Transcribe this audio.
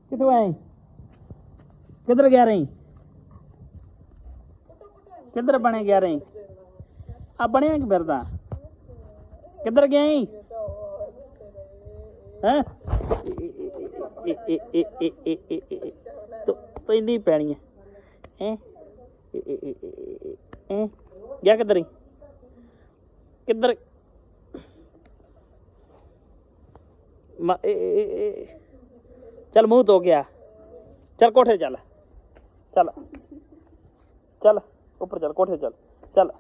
ਕਿੱਥੋਂ ਆਏ? ਕਿੱਧਰ ਗਿਆ ਰਹੀ? ਕਿੱਧਰ ਬਣੇ ਗਿਆ ਰਹੀ? ਆ ਬਣਿਆ ਕਿ ਫਿਰਦਾ? ਕਿੱਧਰ ਗਿਆ ਸੀ? ਹੈਂ? ਪੈਂਦੀ ਪੈਣੀ ਹੈ ਗਿਆ ਕਿੱਧਰ ਹੀ? ਕਿੱਧਰ ਚੱਲ ਮੂੰਹ ਧੋ ਗਿਆ। ਚੱਲ ਕੋਠੇ ਚੱਲ, ਚੱਲ ਚੱਲ ਉੱਪਰ ਚੱਲ, ਕੋਠੇ ਚੱਲ, ਚੱਲ।